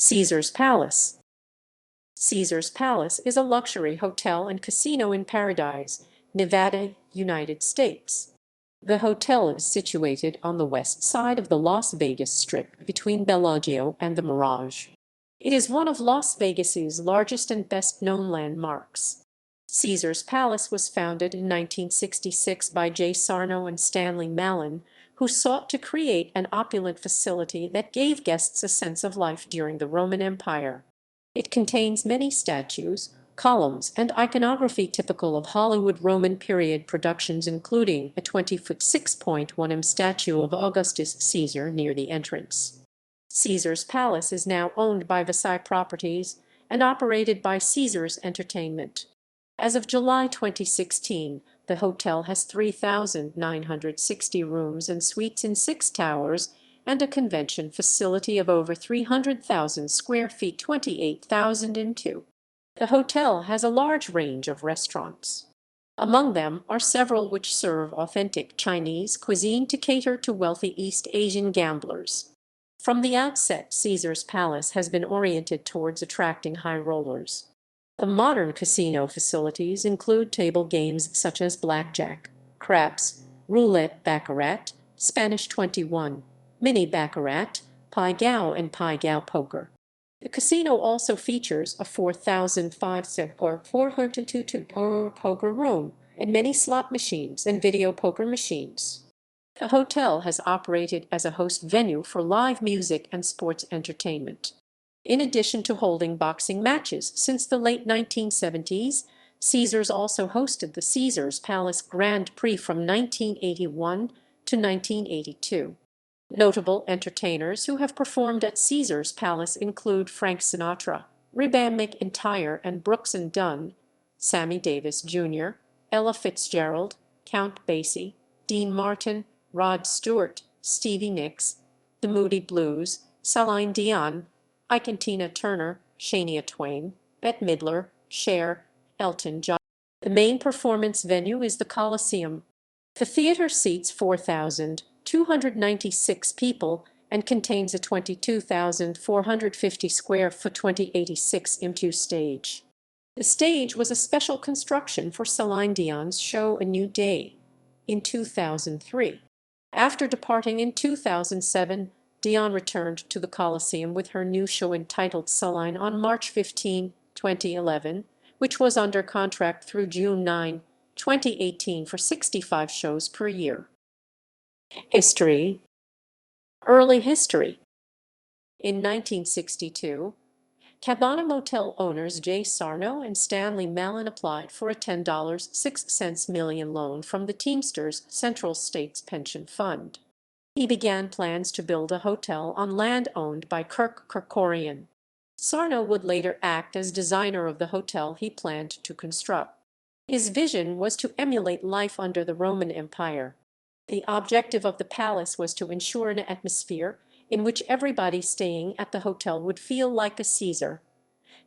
Caesar's Palace. Caesar's Palace is a luxury hotel and casino in Paradise, Nevada, United States. The hotel is situated on the west side of the Las Vegas Strip between Bellagio and The Mirage. It is one of Las Vegas's largest and best-known landmarks. Caesar's Palace was founded in 1966 by Sarno and Stanley Mallin, who sought to create an opulent facility that gave guests a sense of life during the Roman Empire. It contains many statues, columns, and iconography typical of Hollywood Roman period productions, including a 20-foot 6.1 statue of Augustus Caesar near the entrance. Caesar's Palace is now owned by Vici Properties and operated by Caesars Entertainment. As of July 2016, the hotel has 3,960 rooms and suites in 6 towers and a convention facility of over 300,000 square feet, 28,002. The hotel has a large range of restaurants. Among them are several which serve authentic Chinese cuisine to cater to wealthy East Asian gamblers. From the outset, Caesar's Palace has been oriented towards attracting high rollers. The modern casino facilities include table games such as blackjack, craps, roulette, baccarat, Spanish 21, mini-baccarat, pai-gow, and pai-gow poker. The casino also features a 4,500 or 422 poker room and many slot machines and video poker machines. The hotel has operated as a host venue for live music and sports entertainment. In addition to holding boxing matches since the late 1970s, Caesars also hosted the Caesars Palace Grand Prix from 1981 to 1982. Notable entertainers who have performed at Caesar's Palace include Frank Sinatra, Reba McEntire and Brooks and Dunn, Sammy Davis Jr., Ella Fitzgerald, Count Basie, Dean Martin, Rod Stewart, Stevie Nicks, The Moody Blues, Celine Dion, Ike and Tina Turner, Shania Twain, Bette Midler, Cher, Elton John. The main performance venue is the Coliseum. The theater seats 4,296 people and contains a 22,450 square foot 2086 M2 stage. The stage was a special construction for Celine Dion's show A New Day in 2003. After departing in 2007, Dion returned to the Coliseum with her new show entitled Celine on March 15, 2011, which was under contract through June 9, 2018 for 65 shows per year. History. Early history. In 1962, Cabana Motel owners J. Sarno and Stanley Mallin applied for a $10.06 million loan from the Teamsters Central States Pension Fund. He began plans to build a hotel on land owned by Kirk Kerkorian. Sarno would later act as designer of the hotel he planned to construct. His vision was to emulate life under the Roman Empire. The objective of the palace was to ensure an atmosphere in which everybody staying at the hotel would feel like a Caesar.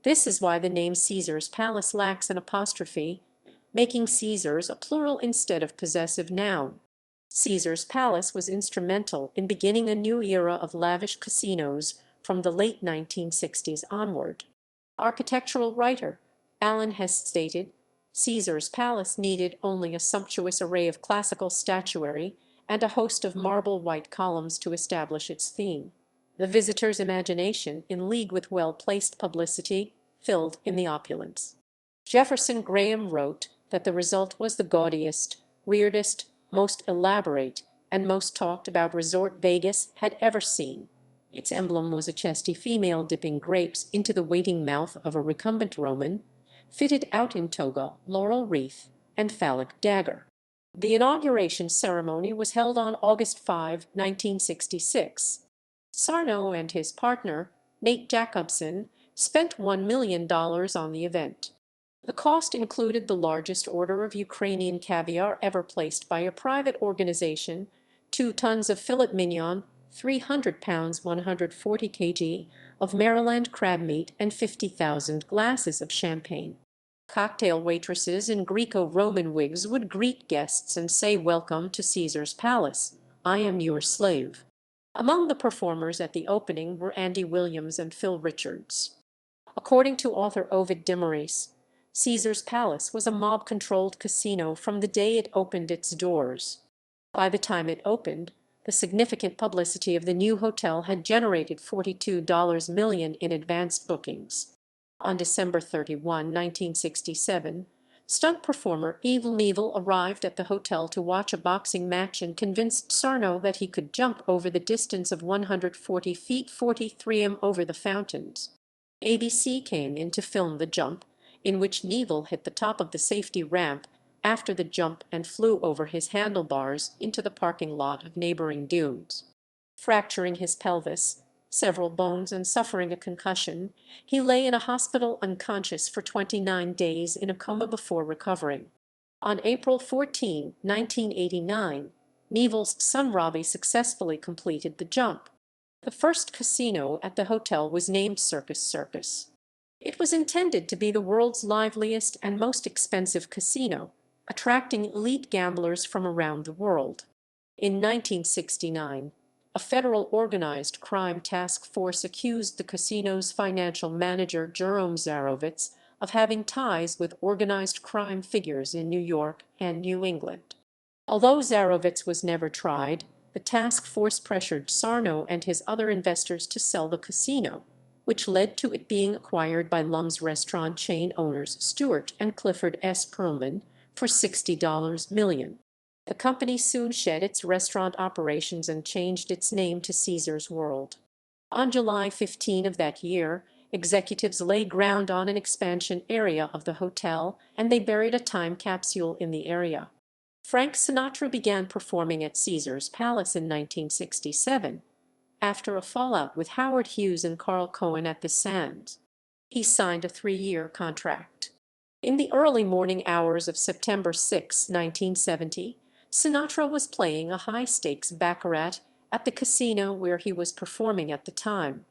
This is why the name Caesar's Palace lacks an apostrophe, making Caesars a plural instead of possessive noun. Caesar's Palace was instrumental in beginning a new era of lavish casinos from the late 1960s onward. Architectural writer Alan Hess stated, Caesar's Palace needed only a sumptuous array of classical statuary and a host of marble white columns to establish its theme. The visitor's imagination, in league with well-placed publicity, filled in the opulence. Jefferson Graham wrote that the result was the gaudiest, weirdest, most elaborate, and most talked about resort Vegas had ever seen. Its emblem was a chesty female dipping grapes into the waiting mouth of a recumbent Roman, fitted out in toga, laurel wreath, and phallic dagger. The inauguration ceremony was held on August 5, 1966. Sarno and his partner, Nate Jacobson, spent $1 million on the event. The cost included the largest order of Ukrainian caviar ever placed by a private organization, 2 tons of filet mignon, 300 pounds 140 kg of Maryland crab meat, and 50,000 glasses of champagne. Cocktail waitresses in Greco-Roman wigs would greet guests and say, "Welcome to Caesar's Palace. I am your slave." Among the performers at the opening were Andy Williams and Phil Richards. According to author Ovid Dimaris, Caesar's Palace was a mob-controlled casino from the day it opened its doors. By the time it opened, the significant publicity of the new hotel had generated $42 million in advanced bookings. On December 31, 1967, stunt performer Evel Knievel arrived at the hotel to watch a boxing match and convinced Sarno that he could jump over the distance of 140 feet 43 m over the fountains. ABC came in to film the jump, in which Knievel hit the top of the safety ramp after the jump and flew over his handlebars into the parking lot of neighboring dunes. Fracturing his pelvis, several bones, and suffering a concussion, he lay in a hospital unconscious for 29 days in a coma before recovering. On April 14, 1989, Knievel's son Robbie successfully completed the jump. The first casino at the hotel was named Circus Circus. It was intended to be the world's liveliest and most expensive casino, attracting elite gamblers from around the world. In 1969, a federal organized crime task force accused the casino's financial manager Jerome Zarovitz of having ties with organized crime figures in New York and New England. Although Zarovitz was never tried, the task force pressured Sarno and his other investors to sell the casino, which led to it being acquired by Lum's restaurant chain owners Stuart and Clifford S. Perlman for $60 million. The company soon shed its restaurant operations and changed its name to Caesars World. On July 15 of that year, executives laid ground on an expansion area of the hotel, and they buried a time capsule in the area. Frank Sinatra began performing at Caesar's Palace in 1967, after a fallout with Howard Hughes and Carl Cohen at the Sands. He signed a 3-year contract. In the early morning hours of September 6, 1970, Sinatra was playing a high-stakes baccarat at the casino where he was performing at the time.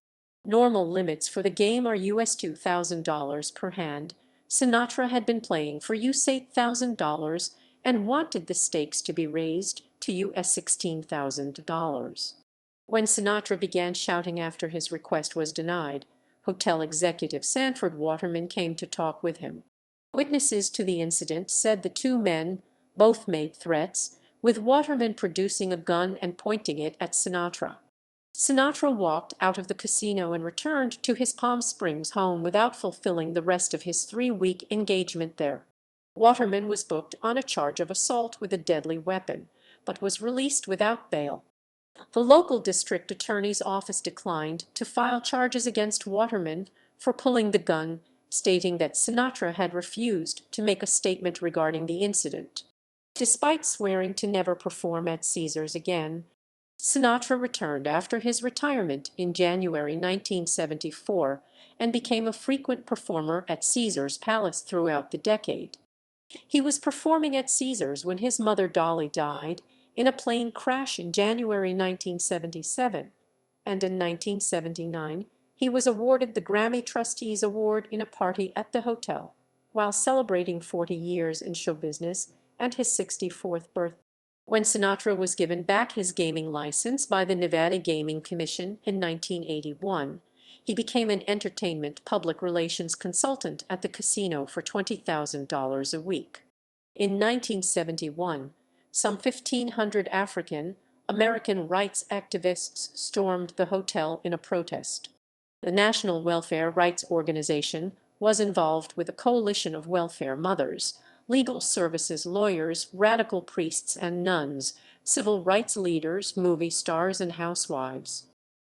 Normal limits for the game are US $2,000 per hand. Sinatra had been playing for US $8,000 and wanted the stakes to be raised to US $16,000. When Sinatra began shouting after his request was denied, hotel executive Sanford Waterman came to talk with him. Witnesses to the incident said the two men both made threats, with Waterman producing a gun and pointing it at Sinatra. Sinatra walked out of the casino and returned to his Palm Springs home without fulfilling the rest of his 3-week engagement there. Waterman was booked on a charge of assault with a deadly weapon, but was released without bail. The local district attorney's office declined to file charges against Waterman for pulling the gun, stating that Sinatra had refused to make a statement regarding the incident. Despite swearing to never perform at Caesars again, Sinatra returned after his retirement in January 1974 and became a frequent performer at Caesar's Palace throughout the decade. He was performing at Caesars when his mother Dolly died in a plane crash in January 1977, and in 1979 he was awarded the Grammy Trustees Award in a party at the hotel, while celebrating 40 years in show business and his 64th birthday. When Sinatra was given back his gaming license by the Nevada Gaming Commission in 1981, he became an entertainment public relations consultant at the casino for $20,000 a week. In 1971, some 1,500 African American rights activists stormed the hotel in a protest. The National Welfare Rights Organization was involved with a coalition of welfare mothers, legal services lawyers, radical priests and nuns, civil rights leaders, movie stars, and housewives.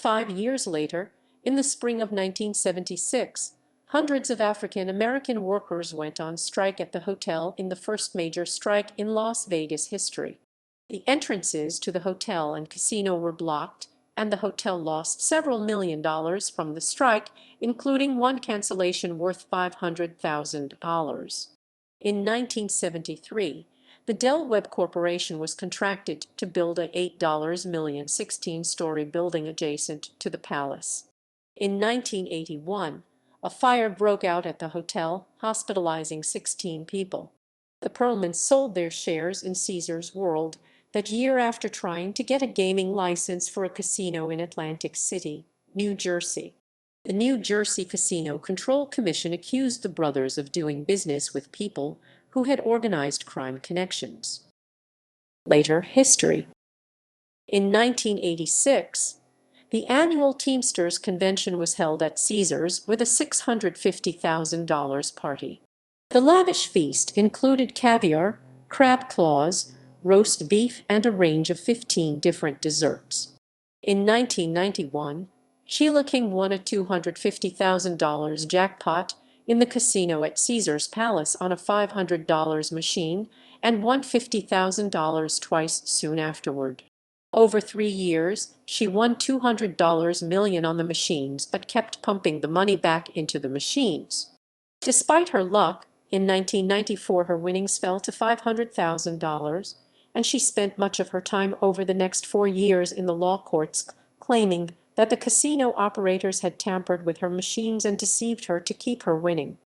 5 years later, in the spring of 1976, hundreds of African American workers went on strike at the hotel in the first major strike in Las Vegas history. The entrances to the hotel and casino were blocked, and the hotel lost several $1,000,000 from the strike, including one cancellation worth $500,000. In 1973, the Del Webb Corporation was contracted to build a $8 million 16-story building adjacent to the palace. In 1981, a fire broke out at the hotel, hospitalizing 16 people. The Perlmans sold their shares in Caesars World that year after trying to get a gaming license for a casino in Atlantic City, New Jersey. The New Jersey Casino Control Commission accused the brothers of doing business with people who had organized crime connections. Later history. In 1986, the annual Teamsters Convention was held at Caesars with a $650,000 party. The lavish feast included caviar, crab claws, roast beef, and a range of 15 different desserts. In 1991, Sheila King won a $250,000 jackpot in the casino at Caesars Palace on a $500 machine and won $50,000 twice soon afterward. Over 3 years, she won $200 million on the machines but kept pumping the money back into the machines. Despite her luck, in 1994 her winnings fell to $500,000, and she spent much of her time over the next 4 years in the law courts claiming that the casino operators had tampered with her machines and deceived her to keep her winning.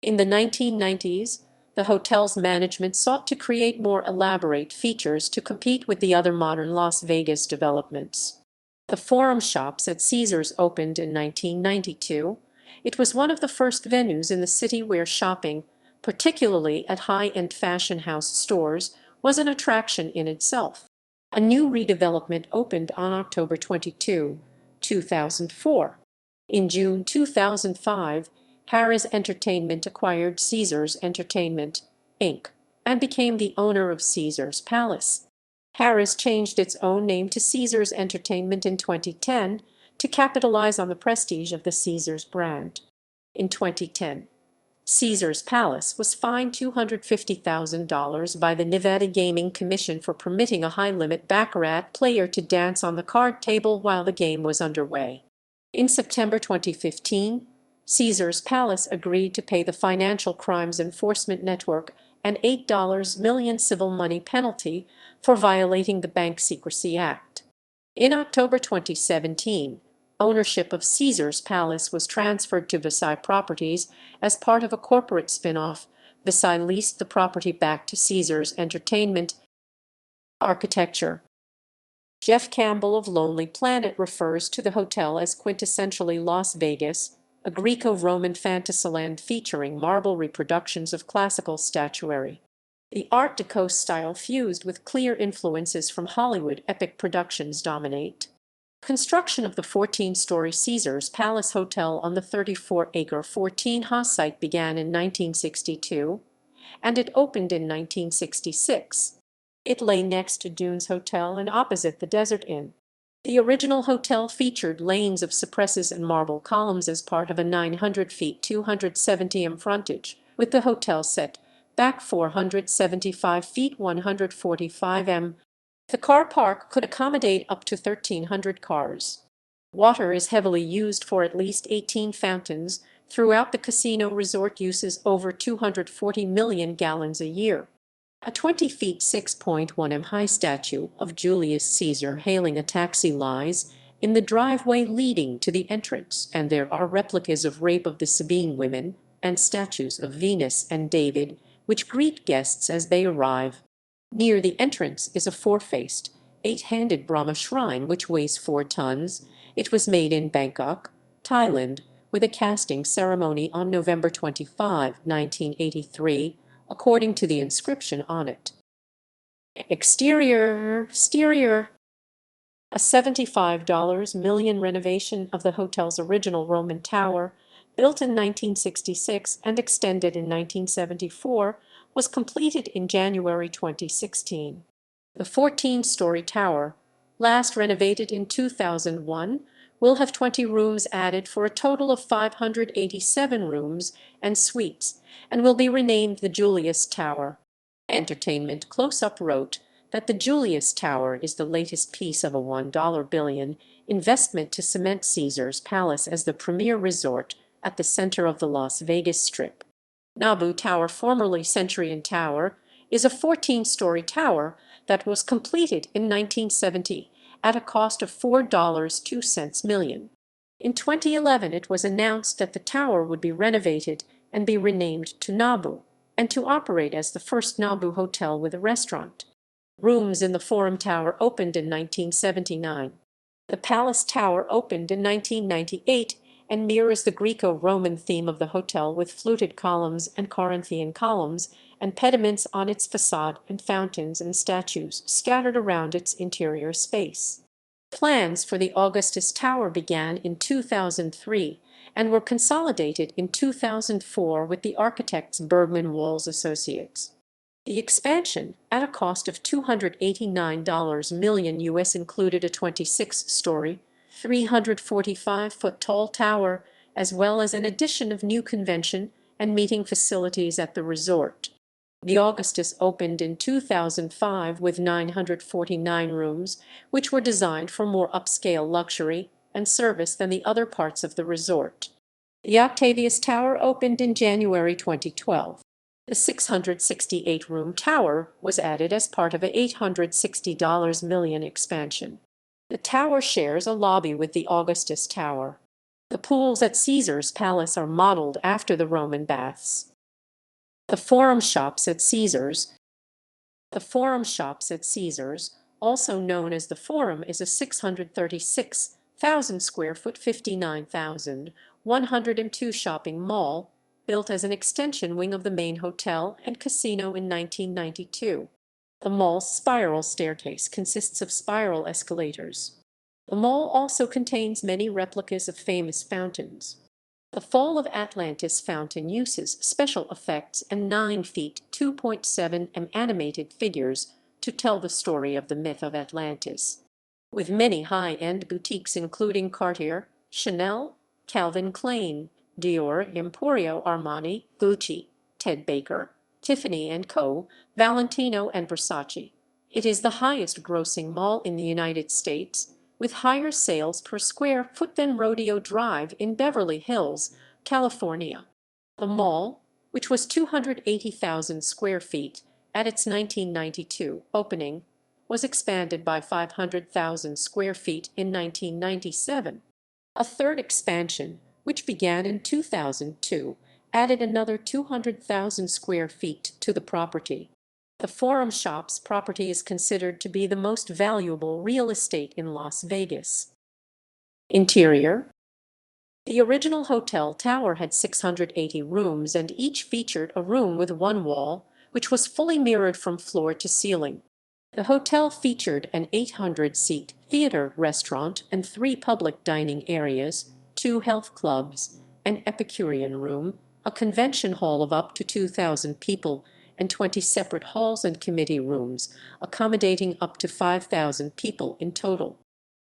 In the 1990s, the hotel's management sought to create more elaborate features to compete with the other modern Las Vegas developments. The Forum Shops at Caesars opened in 1992. It was one of the first venues in the city where shopping, particularly at high-end fashion house stores, was an attraction in itself. A new redevelopment opened on October 22, 2004. In June 2005, Harrah's Entertainment acquired Caesars Entertainment, Inc., and became the owner of Caesars Palace. Harrah's changed its own name to Caesars Entertainment in 2010 to capitalize on the prestige of the Caesars brand. In 2010, Caesars Palace was fined $250,000 by the Nevada Gaming Commission for permitting a high-limit baccarat player to dance on the card table while the game was underway. In September 2015, Caesars Palace agreed to pay the Financial Crimes Enforcement Network an $8 million civil money penalty for violating the Bank Secrecy Act. In October 2017, ownership of Caesars Palace was transferred to Vici Properties as part of a corporate spin-off. Vici leased the property back to Caesars Entertainment. Architecture. Jeff Campbell of Lonely Planet refers to the hotel as quintessentially Las Vegas, a Greco-Roman fantasyland featuring marble reproductions of classical statuary. The Art Deco style fused with clear influences from Hollywood epic productions dominate. Construction of the 14-story Caesars Palace Hotel on the 34-acre 14-ha site began in 1962, and it opened in 1966. It lay next to Dunes Hotel and opposite the Desert Inn. The original hotel featured lanes of cypresses and marble columns as part of a 900 feet 270 m frontage, with the hotel set back 475 feet 145 m. The car park could accommodate up to 1,300 cars. Water is heavily used for at least 18 fountains. Throughout the casino resort uses over 240 million gallons a year. A 20 feet 6.1 m high statue of Julius Caesar hailing a taxi lies in the driveway leading to the entrance, and there are replicas of Rape of the Sabine women and statues of Venus and David, which greet guests as they arrive. Near the entrance is a four-faced, eight-handed Brahma shrine which weighs 4 tons. It was made in Bangkok, Thailand, with a casting ceremony on November 25, 1983, according to the inscription on it. Exterior. A $75 million renovation of the hotel's original Roman tower, built in 1966 and extended in 1974, was completed in January 2016. The 14-story tower, last renovated in 2001, will have 20 rooms added for a total of 587 rooms and suites, and will be renamed the Julius Tower. Entertainment Close-Up wrote that the Julius Tower is the latest piece of a $1 billion investment to cement Caesars Palace as the premier resort at the center of the Las Vegas Strip. Nabu Tower, formerly Centurion Tower, is a 14-story tower that was completed in 1970 at a cost of $4.02 million. In 2011, it was announced that the tower would be renovated and be renamed to Nabu, and to operate as the first Nabu hotel with a restaurant. Rooms in the Forum Tower opened in 1979. The Palace Tower opened in 1998 and mirrors the Greco-Roman theme of the hotel with fluted columns and Corinthian columns and pediments on its facade and fountains and statues scattered around its interior space. Plans for the Augustus Tower began in 2003 and were consolidated in 2004 with the architects Bergman Walls Associates. The expansion, at a cost of $289 million US, included a 26-story, 345-foot tall tower, as well as an addition of new convention and meeting facilities at the resort. The Augustus opened in 2005 with 949 rooms, which were designed for more upscale luxury and service than the other parts of the resort. The Octavius Tower opened in January 2012. The 668-room tower was added as part of a $860 million expansion. The tower shares a lobby with the Augustus Tower. The pools at Caesar's Palace are modeled after the Roman baths. The Forum Shops at Caesars. The Forum Shops at Caesars, also known as the Forum, is a 636,000 square foot, 59,102 shopping mall, built as an extension wing of the main hotel and casino in 1992. The mall's spiral staircase consists of spiral escalators. The mall also contains many replicas of famous fountains. The Fall of Atlantis fountain uses special effects and 9 feet (2.7 m) animated figures to tell the story of the myth of Atlantis. With many high-end boutiques including Cartier, Chanel, Calvin Klein, Dior, Emporio Armani, Gucci, Ted Baker, Tiffany & Co., Valentino, and Versace. It is the highest-grossing mall in the United States, with higher sales per square foot than Rodeo Drive in Beverly Hills, California. The mall, which was 280,000 square feet at its 1992 opening, was expanded by 500,000 square feet in 1997. A third expansion, which began in 2002, added another 200,000 square feet to the property. The Forum Shops property is considered to be the most valuable real estate in Las Vegas. Interior. The original hotel tower had 680 rooms, and each featured a room with one wall, which was fully mirrored from floor to ceiling. The hotel featured an 800-seat theater, restaurant, and 3 public dining areas, 2 health clubs, an Epicurean room, a convention hall of up to 2,000 people, and 20 separate halls and committee rooms, accommodating up to 5,000 people in total.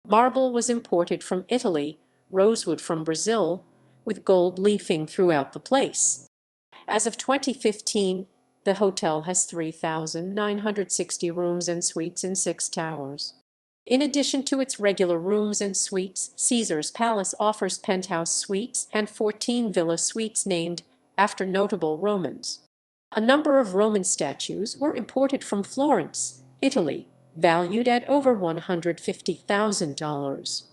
Marble was imported from Italy, rosewood from Brazil, with gold leafing throughout the place. As of 2015, the hotel has 3,960 rooms and suites in 6 towers. In addition to its regular rooms and suites, Caesar's Palace offers penthouse suites and 14 villa suites named after notable Romans. A number of Roman statues were imported from Florence, Italy, valued at over $150,000.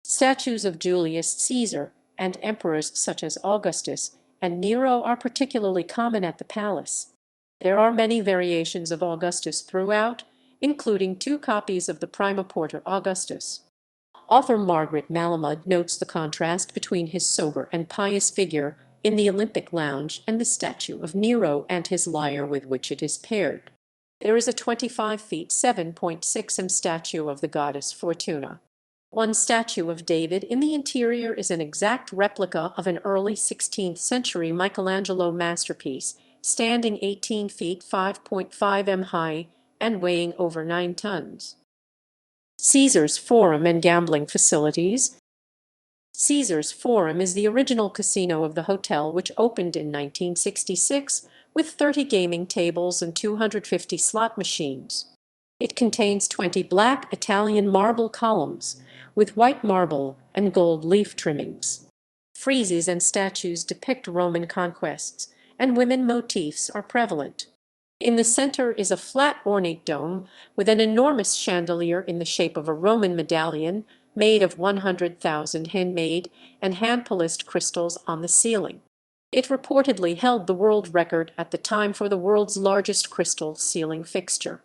Statues of Julius Caesar and emperors such as Augustus and Nero are particularly common at the palace. There are many variations of Augustus throughout, including 2 copies of the Prima Porta Augustus. Author Margaret Malamud notes the contrast between his sober and pious figure in the Olympic Lounge and the statue of Nero and his lyre with which it is paired. There is a 25 feet (7.6 m) statue of the goddess Fortuna. One statue of David in the interior is an exact replica of an early 16th century Michelangelo masterpiece, standing 18 feet (5.5 m) high and weighing over 9 tons. Caesar's Forum and Gambling Facilities. Caesar's Forum is the original casino of the hotel, which opened in 1966 with 30 gaming tables and 250 slot machines. It contains 20 black Italian marble columns with white marble and gold leaf trimmings. Friezes and statues depict Roman conquests, and women motifs are prevalent. In the center is a flat ornate dome with an enormous chandelier in the shape of a Roman medallion made of 100,000 handmade and hand-polished crystals on the ceiling. It reportedly held the world record at the time for the world's largest crystal ceiling fixture.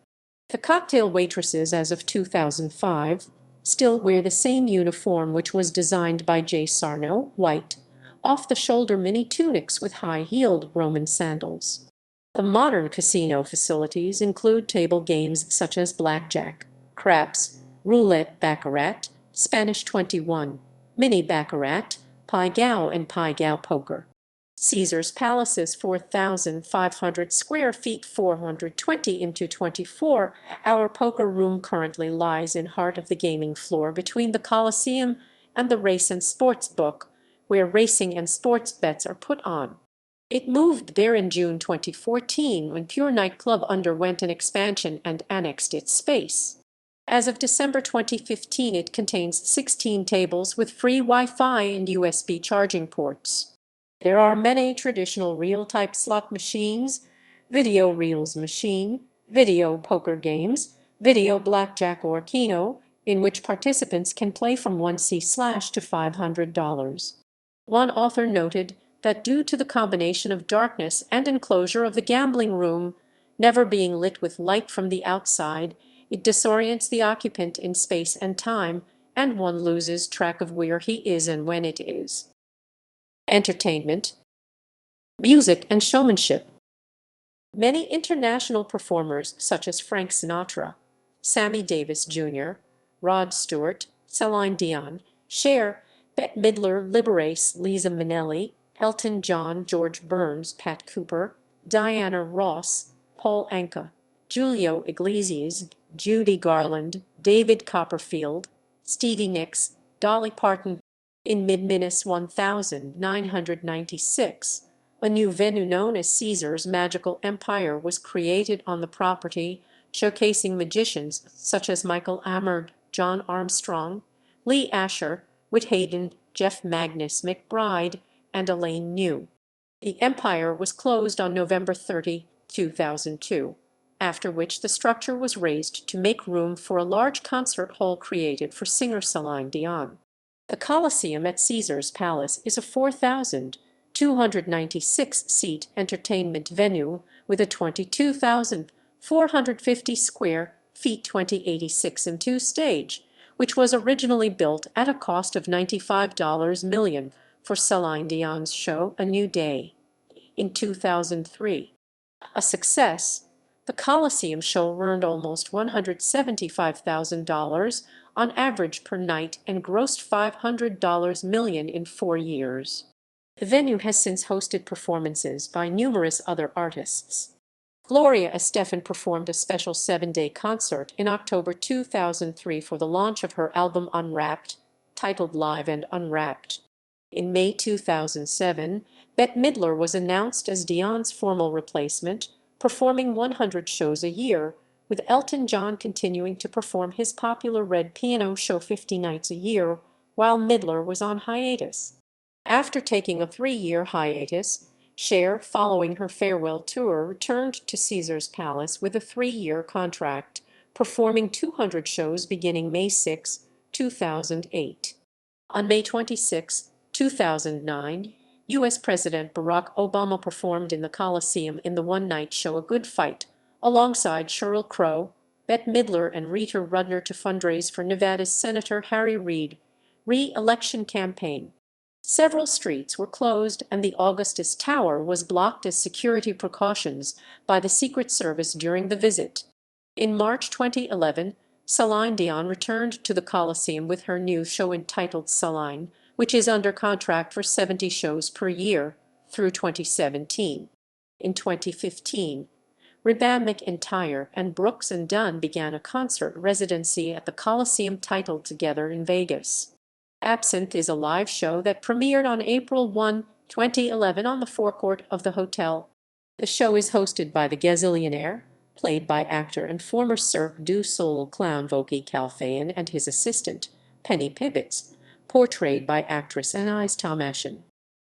The cocktail waitresses as of 2005 still wear the same uniform which was designed by J. Sarno, white, off-the-shoulder mini tunics with high-heeled Roman sandals. The modern casino facilities include table games such as blackjack, craps, roulette, baccarat, Spanish 21, mini-baccarat, pai-gow and pai-gow poker. Caesar's Palace is 4,500 square feet, 420 into 24. Our poker room currently lies in heart of the gaming floor between the Colosseum and the Race and Sports Book, where racing and sports bets are put on. It moved there in June 2014 when Pure Nightclub underwent an expansion and annexed its space. As of December 2015, it contains 16 tables with free Wi-Fi and USB charging ports. There are many traditional reel-type slot machines, video reels machine, video poker games, video blackjack or keno, in which participants can play from $1 to $500. One author noted that due to the combination of darkness and enclosure of the gambling room, never being lit with light from the outside, it disorients the occupant in space and time, and one loses track of where he is and when it is. Entertainment, music, and showmanship. Many international performers such as Frank Sinatra, Sammy Davis Jr., Rod Stewart, Celine Dion, Cher, Bette Midler, Liberace, Liza Minnelli, Elton John, George Burns, Pat Cooper, Diana Ross, Paul Anka, Julio Iglesias, Judy Garland, David Copperfield, Stevie Nicks, Dolly Parton. In mid-1996, a new venue known as Caesars Magical Empire was created on the property, showcasing magicians such as Michael Amard, John Armstrong, Lee Asher, Whit Hayden, Jeff Magnus McBride, and Elaine New. The Empire was closed on November 30, 2002, after which the structure was raised to make room for a large concert hall created for singer Celine Dion. The Colosseum at Caesar's Palace is a 4,296-seat entertainment venue with a 22,450 square feet 2086 and 2 stage, which was originally built at a cost of $95 million for Celine Dion's show A New Day in 2003. A success, the Colosseum show earned almost $175,000 on average per night and grossed $500 million in 4 years. The venue has since hosted performances by numerous other artists. Gloria Estefan performed a special 7-day concert in October 2003 for the launch of her album Unwrapped, titled Live and Unwrapped. In May 2007, Bette Midler was announced as Dion's formal replacement, performing 100 shows a year, with Elton John continuing to perform his popular Red Piano show 50 nights a year, while Midler was on hiatus. After taking a 3-year hiatus, Cher, following her farewell tour, returned to Caesar's Palace with a 3-year contract, performing 200 shows beginning May 6, 2008. On May 26, 2009, U.S. President Barack Obama performed in the Coliseum in the one-night show A Good Fight, alongside Sheryl Crow, Bette Midler, and Rita Rudner to fundraise for Nevada's Senator Harry Reid re-election campaign. Several streets were closed and the Augustus Tower was blocked as security precautions by the Secret Service during the visit. In March 2011, Celine Dion returned to the Coliseum with her new show entitled Celine, which is under contract for 70 shows per year through 2017. In 2015, Reba McEntire and Brooks and Dunn began a concert residency at the Coliseum titled Together in Vegas. Absinthe is a live show that premiered on April 1, 2011 on the forecourt of the hotel. The show is hosted by the Gazillionaire, played by actor and former Cirque du Soleil clown Voki Calfayan, and his assistant, Penny Pibbitts, portrayed by actress Anais Tomashin.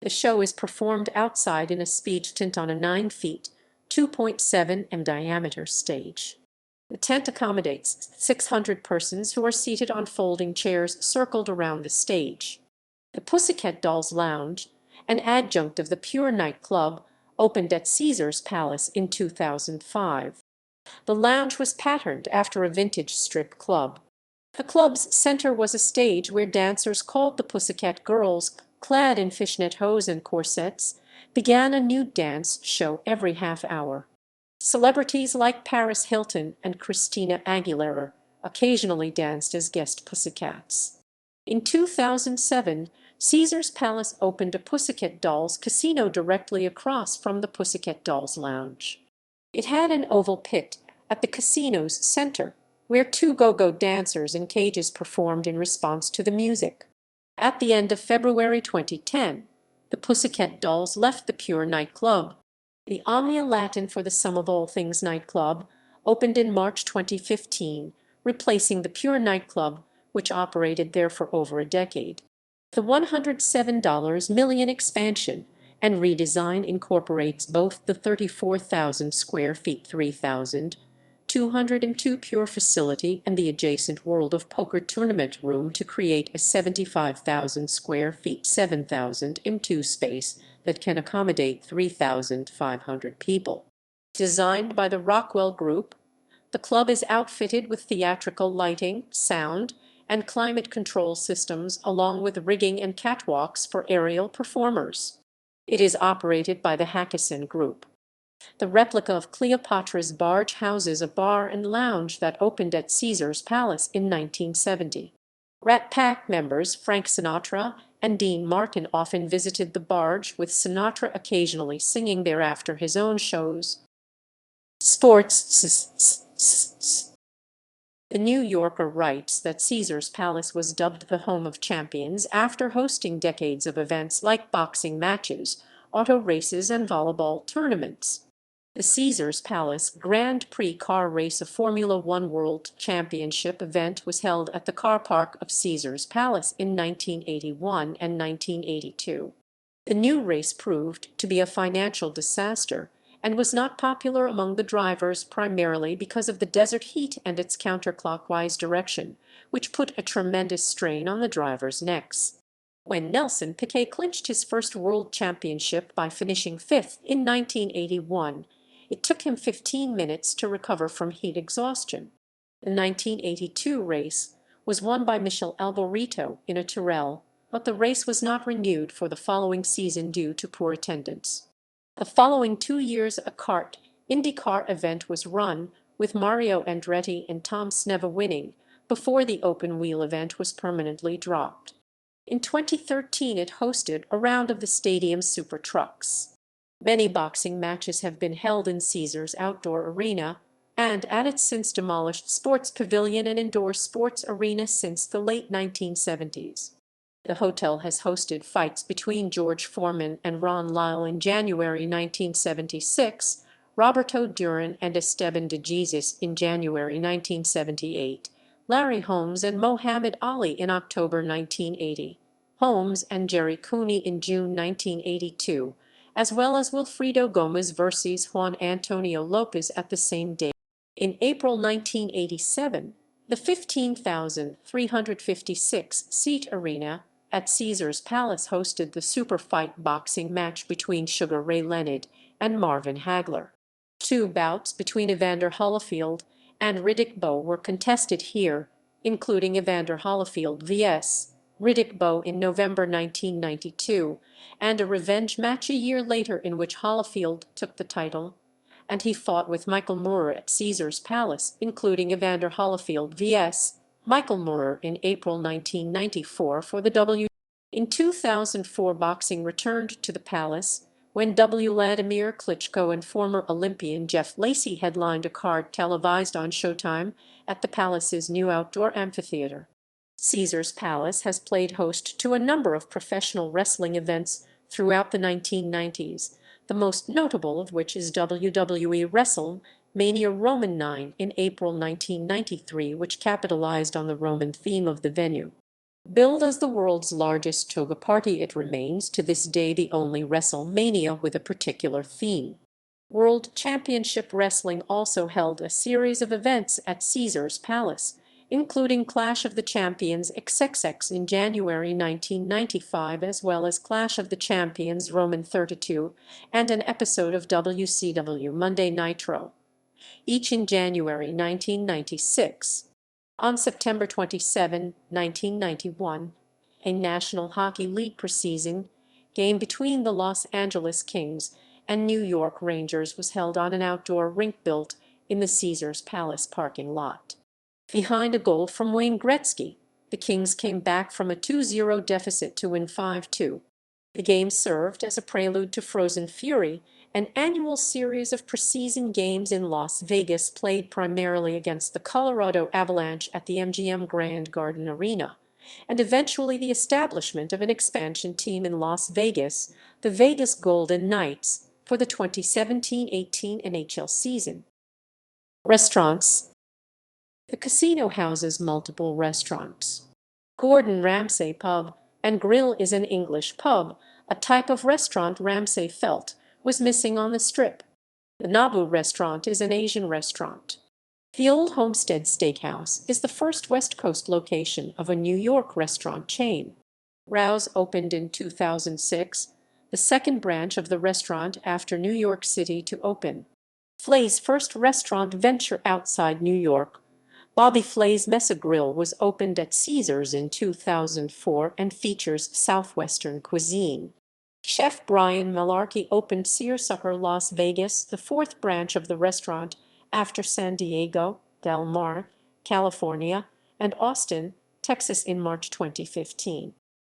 The show is performed outside in a speech tent on a 9 feet, 2.7 m diameter stage. The tent accommodates 600 persons who are seated on folding chairs circled around the stage. The Pussycat Dolls Lounge, an adjunct of the Pure Nightclub, opened at Caesar's Palace in 2005. The lounge was patterned after a vintage strip club. The club's center was a stage where dancers called the Pussycat Girls, clad in fishnet hose and corsets, began a nude dance show every half hour. Celebrities like Paris Hilton and Christina Aguilera occasionally danced as guest pussycats. In 2007, Caesars Palace opened a Pussycat Dolls casino directly across from the Pussycat Dolls Lounge. It had an oval pit at the casino's center, where two go-go dancers in cages performed in response to the music. At the end of February 2010, the Pussycat Dolls left the Pure nightclub. The Omnia Latin for the Sum of All Things nightclub opened in March 2015, replacing the Pure nightclub, which operated there for over a decade. The $107 million expansion and redesign incorporates both the 34,000 square feet 3,202 Pure facility and the adjacent World of Poker tournament room to create a 75,000 square feet 7,000 M2 space that can accommodate 3,500 people. Designed by the Rockwell Group, the club is outfitted with theatrical lighting, sound, and climate control systems along with rigging and catwalks for aerial performers. It is operated by the Hackison Group. The replica of Cleopatra's barge houses a bar and lounge that opened at Caesars Palace in 1970. Rat Pack members Frank Sinatra and Dean Martin often visited the barge, with Sinatra occasionally singing there after his own shows. Sports. The New Yorker writes that Caesars Palace was dubbed the home of champions after hosting decades of events like boxing matches, auto races, and volleyball tournaments. The Caesars Palace Grand Prix car race, a Formula One World Championship event, was held at the car park of Caesars Palace in 1981 and 1982. The new race proved to be a financial disaster and was not popular among the drivers, primarily because of the desert heat and its counterclockwise direction, which put a tremendous strain on the drivers' necks. When Nelson Piquet clinched his first world championship by finishing fifth in 1981, it took him 15 minutes to recover from heat exhaustion. The 1982 race was won by Michele Alboreto in a Tyrrell, but the race was not renewed for the following season due to poor attendance. The following 2 years a kart IndyCar event was run, with Mario Andretti and Tom Sneva winning, before the open-wheel event was permanently dropped. In 2013 it hosted a round of the stadium's super trucks. Many boxing matches have been held in Caesars Outdoor Arena and at its since demolished sports pavilion and indoor sports arena since the late 1970s. The hotel has hosted fights between George Foreman and Ron Lyle in January 1976, Roberto Duran and Esteban de Jesus in January 1978, Larry Holmes and Mohammed Ali in October 1980, Holmes and Jerry Cooney in June 1982, as well as Wilfredo Gomez versus Juan Antonio Lopez at the same date. In April 1987, the 15,356-seat arena at Caesars Palace hosted the super fight boxing match between Sugar Ray Leonard and Marvin Hagler. 2 bouts between Evander Holyfield and Riddick Bowe were contested here, including Evander Holyfield vs. Riddick Bowe in November 1992, and a revenge match a year later in which Holyfield took the title, and he fought with Michael Moorer at Caesars Palace, including Evander Holyfield vs. Michael Moorer in April 1994 for the W. In 2004, boxing returned to the Palace when Vladimir Klitschko and former Olympian Jeff Lacey headlined a card televised on Showtime at the Palace's new outdoor amphitheater. Caesars Palace has played host to a number of professional wrestling events throughout the 1990s, the most notable of which is WWE WrestleMania Roman 9 in April 1993, which capitalized on the Roman theme of the venue. Billed as the world's largest toga party, it remains to this day the only WrestleMania with a particular theme. World Championship Wrestling also held a series of events at Caesars Palace, including Clash of the Champions XXX in January 1995, as well as Clash of the Champions Roman 32 and an episode of WCW Monday Nitro. each in January 1996. On September 27, 1991, a National Hockey League preseason game between the Los Angeles Kings and New York Rangers was held on an outdoor rink built in the Caesars Palace parking lot. Behind a goal from Wayne Gretzky, the Kings came back from a 2-0 deficit to win 5-2. The game served as a prelude to Frozen Fury, an annual series of preseason games in Las Vegas played primarily against the Colorado Avalanche at the MGM Grand Garden Arena, and eventually the establishment of an expansion team in Las Vegas, the Vegas Golden Knights, for the 2017-18 NHL season. Restaurants. The casino houses multiple restaurants. Gordon Ramsay Pub and Grill is an English pub, a type of restaurant Ramsay felt was missing on the Strip. The Nabu restaurant is an Asian restaurant. The Old Homestead Steakhouse is the first West Coast location of a New York restaurant chain. Rouse opened in 2006, the second branch of the restaurant after New York City to open. Flay's first restaurant venture outside New York, Bobby Flay's Mesa Grill, was opened at Caesars in 2004 and features Southwestern cuisine. Chef Brian Malarkey opened Searsucker Las Vegas, the fourth branch of the restaurant, after San Diego, Del Mar, California, and Austin, Texas in March 2015.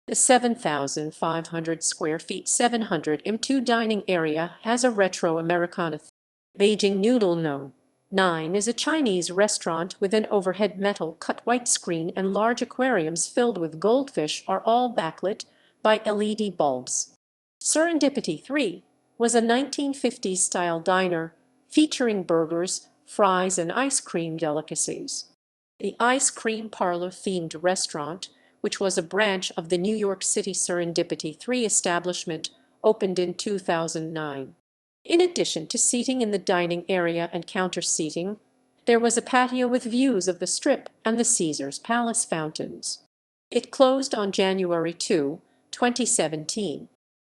The 7,500 square feet 700 m2 dining area has a retro Americana theme. Beijing Noodle No. 9 is a Chinese restaurant with an overhead metal cut white screen, and large aquariums filled with goldfish are all backlit by LED bulbs. Serendipity 3 was a 1950s-style diner featuring burgers, fries, and ice cream delicacies. The Ice Cream Parlor-themed restaurant, which was a branch of the New York City Serendipity 3 establishment, opened in 2009. In addition to seating in the dining area and counter seating, there was a patio with views of the Strip and the Caesars Palace fountains. It closed on January 2, 2017.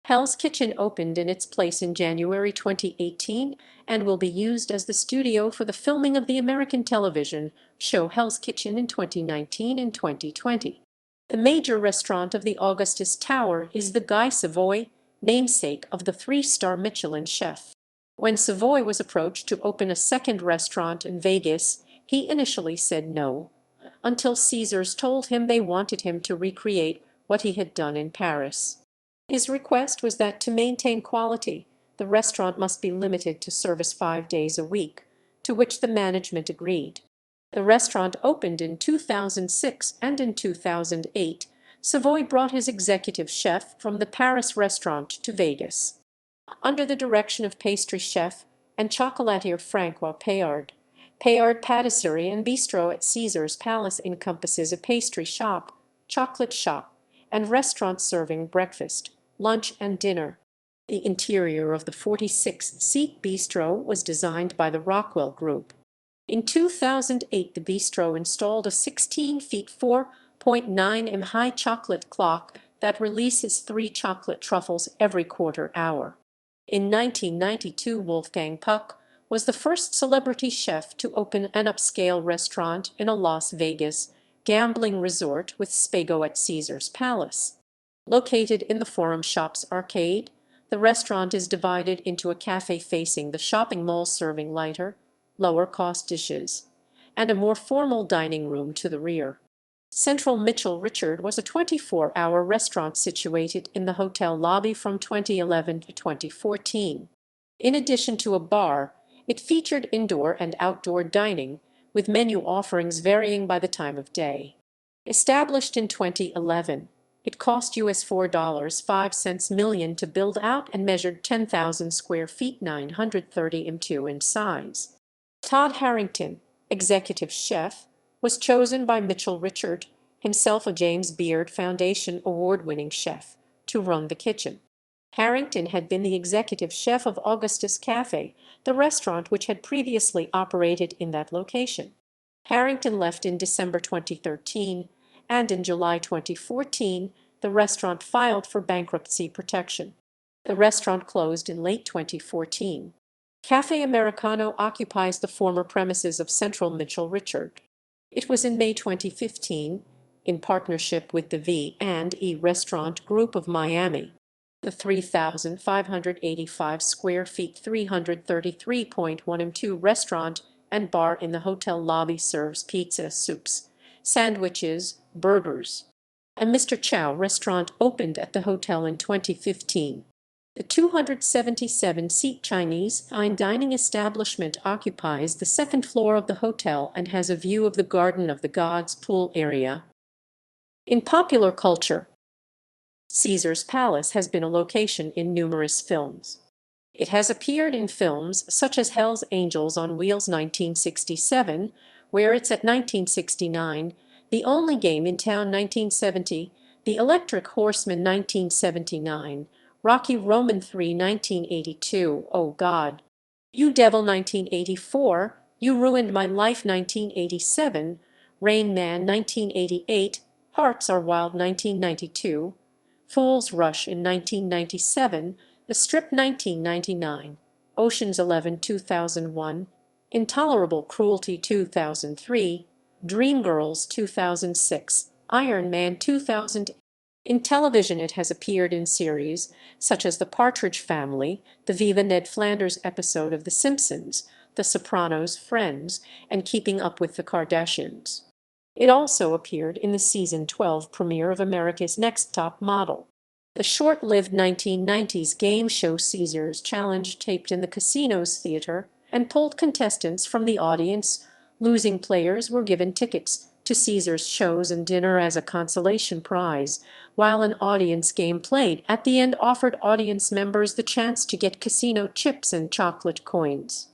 Hell's Kitchen opened in its place in January 2018 and will be used as the studio for the filming of the American television show Hell's Kitchen in 2019 and 2020. The major restaurant of the Augustus Tower is the Guy Savoy, namesake of the three-star Michelin chef. When Savoy was approached to open a second restaurant in Vegas, he initially said no, until Caesars told him they wanted him to recreate what he had done in Paris. His request was that to maintain quality, the restaurant must be limited to service 5 days a week, to which the management agreed. The restaurant opened in 2006, and in 2008, Savoy brought his executive chef from the Paris restaurant to Vegas. Under the direction of pastry chef and chocolatier Francois Payard, Payard Patisserie and Bistro at Caesars Palace encompasses a pastry shop, chocolate shop, and restaurant serving breakfast, lunch, and dinner. The interior of the 46-seat bistro was designed by the Rockwell Group. In 2008, the bistro installed a 16 feet 4.9 m high chocolate clock that releases 3 chocolate truffles every quarter hour. In 1992, Wolfgang Puck was the first celebrity chef to open an upscale restaurant in a Las Vegas gambling resort with Spago at Caesars Palace. Located in the Forum Shops arcade, the restaurant is divided into a cafe facing the shopping mall serving lighter, lower-cost dishes, and a more formal dining room to the rear. Central Mitchell Richard was a 24-hour restaurant situated in the hotel lobby from 2011 to 2014. In addition to a bar, it featured indoor and outdoor dining, with menu offerings varying by the time of day. Established in 2011, it cost US $4.05 million to build out and measured 10,000 square feet 930 m2 in size. Todd Harrington, executive chef, was chosen by Mitchell Richard, himself a James Beard Foundation award-winning chef, to run the kitchen. Harrington had been the executive chef of Augustus Cafe, the restaurant which had previously operated in that location. Harrington left in December 2013, and in July 2014, the restaurant filed for bankruptcy protection. The restaurant closed in late 2014. Cafe Americano occupies the former premises of Central Mitchell Richard. It was in May 2015, in partnership with the V&E Restaurant Group of Miami. The 3,585 square feet, 333.1 restaurant and bar in the hotel lobby serves pizza, soups, sandwiches, burgers. A Mr. Chow restaurant opened at the hotel in 2015. The 277-seat Chinese fine dining establishment occupies the second floor of the hotel and has a view of the Garden of the Gods pool area. In popular culture, Caesar's Palace has been a location in numerous films. It has appeared in films such as Hell's Angels on Wheels 1967, Where It's At 1969, The Only Game in Town 1970, The Electric Horseman 1979, Rocky Roman III 1982, Oh God, You Devil 1984, You Ruined My Life 1987, Rain Man 1988, Hearts Are Wild 1992, Fool's Rush in 1997, The Strip 1999, Ocean's 11 2001, Intolerable Cruelty 2003, Dreamgirls 2006, Iron Man 2000. In television it has appeared in series such as The Partridge Family, the Viva Ned Flanders episode of The Simpsons, The Sopranos, Friends, and Keeping Up with the Kardashians. It also appeared in the season 12 premiere of America's Next Top Model. The short-lived 1990s game show Caesars Challenge taped in the casino's theater and pulled contestants from the audience. Losing players were given tickets to Caesars shows and dinner as a consolation prize, while an audience game played at the end offered audience members the chance to get casino chips and chocolate coins.